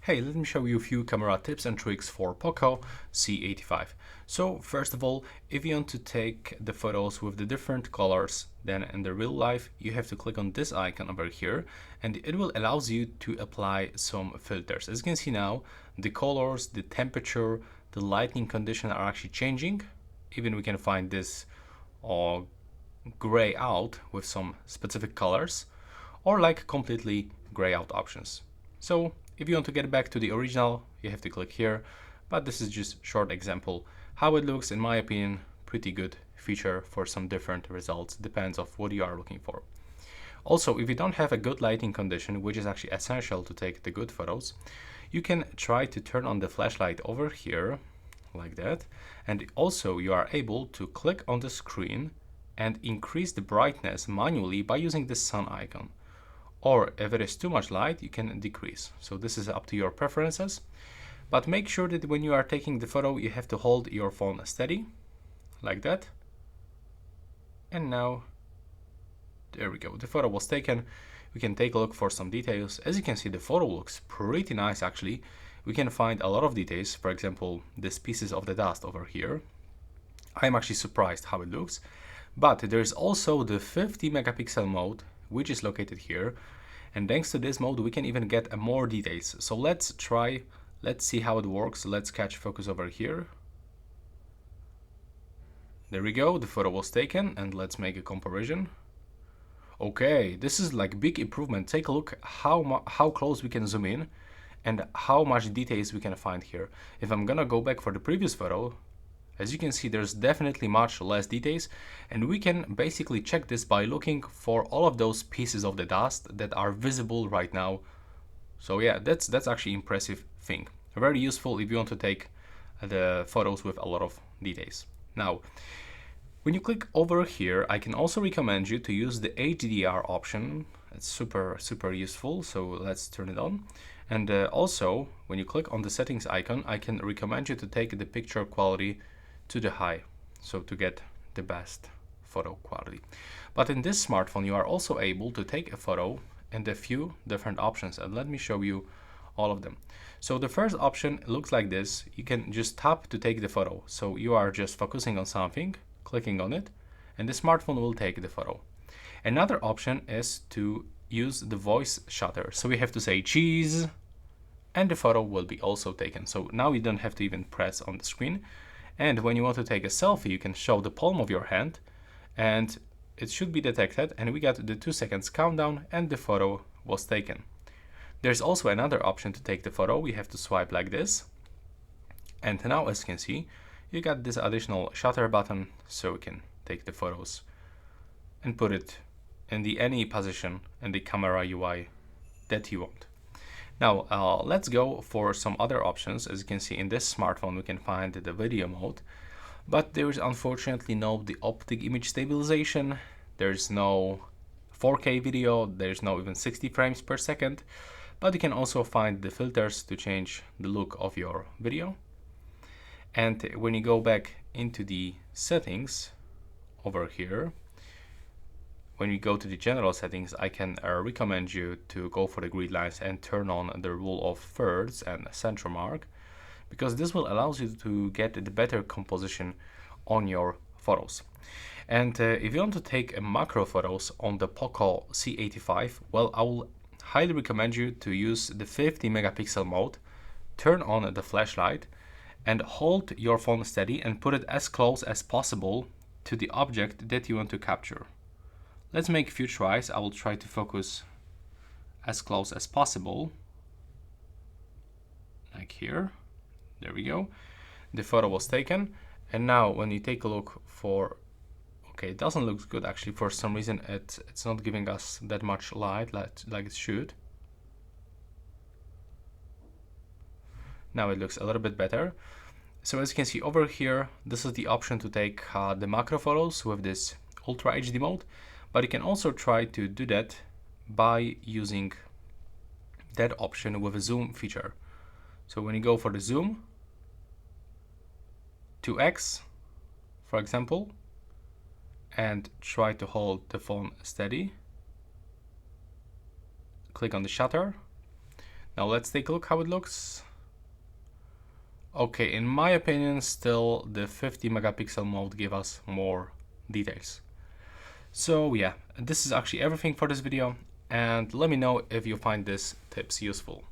Hey, let me show you a few camera tips and tricks for Poco C85. So first of all, if you want to take the photos with the different colors than in the real life, you have to click on this icon over here and it will allow you to apply some filters. As you can see now, the colors, the temperature, the lighting condition are actually changing. Even we can find this gray out with some specific colors or like completely gray out options. So if you want to get back to the original, you have to click here, but this is just short example how it looks. In my opinion, pretty good feature for some different results, depends of what you are looking for. Also, if you don't have a good lighting condition, which is actually essential to take the good photos, you can try to turn on the flashlight over here like that, and also you are able to click on the screen and increase the brightness manually by using the sun icon. Or if it is too much light, you can decrease. So this is up to your preferences, but make sure that when you are taking the photo, you have to hold your phone steady like that. And now, there we go, the photo was taken. We can take a look for some details. As you can see, the photo looks pretty nice actually. We can find a lot of details, for example, these pieces of the dust over here. I'm actually surprised how it looks. But there's also the 50 megapixel mode, which is located here, and thanks to this mode we can even get more details. So let's see how it works. Let's catch focus over here. There we go, the photo was taken, and let's make a comparison. Okay, this is like big improvement. Take a look how close we can zoom in and how much details we can find here. If I'm gonna go back for the previous photo, as you can see, there's definitely much less details, and we can basically check this by looking for all of those pieces of the dust that are visible right now. So yeah, that's actually impressive thing. Very useful if you want to take the photos with a lot of details. Now, when you click over here, I can also recommend you to use the HDR option. It's super useful, so let's turn it on. And also, when you click on the settings icon, I can recommend you to take the picture quality to the high, so to get the best photo quality. But in this smartphone, you are also able to take a photo and a few different options, and let me show you all of them. So the first option looks like this. You can just tap to take the photo. So you are just focusing on something, clicking on it, and the smartphone will take the photo. Another option is to use the voice shutter. So we have to say cheese, and the photo will be also taken. So now you don't have to even press on the screen. And when you want to take a selfie, you can show the palm of your hand and it should be detected, and we got the 2 seconds countdown and the photo was taken. There's also another option to take the photo. We have to swipe like this. And now, as you can see, you got this additional shutter button, so we can take the photos and put it in any position in the camera UI that you want. Now let's go for some other options. As you can see, in this smartphone we can find the video mode, but there is unfortunately no the optic image stabilization. There's no 4K video, there's no even 60 frames per second, but you can also find the filters to change the look of your video. And when you go back into the settings over here, when you go to the general settings, I can recommend you to go for the grid lines and turn on the rule of thirds and center mark, because this will allow you to get the better composition on your photos. And if you want to take macro photos on the Poco C85, well, I will highly recommend you to use the 50 megapixel mode, turn on the flashlight, and hold your phone steady and put it as close as possible to the object that you want to capture. Let's make a few tries. I will try to focus as close as possible, like here. There we go. The photo was taken. And now when you take a look for, okay, it doesn't look good actually. For some reason it's not giving us that much light like it should. Now it looks a little bit better. So as you can see over here, this is the option to take the macro photos with this Ultra HD mode. But you can also try to do that by using that option with a zoom feature. So when you go for the zoom, 2x, for example, and try to hold the phone steady, click on the shutter. Now let's take a look how it looks. Okay, in my opinion, still the 50 megapixel mode gave us more details. So yeah, this is actually everything for this video, and let me know if you find this tips useful.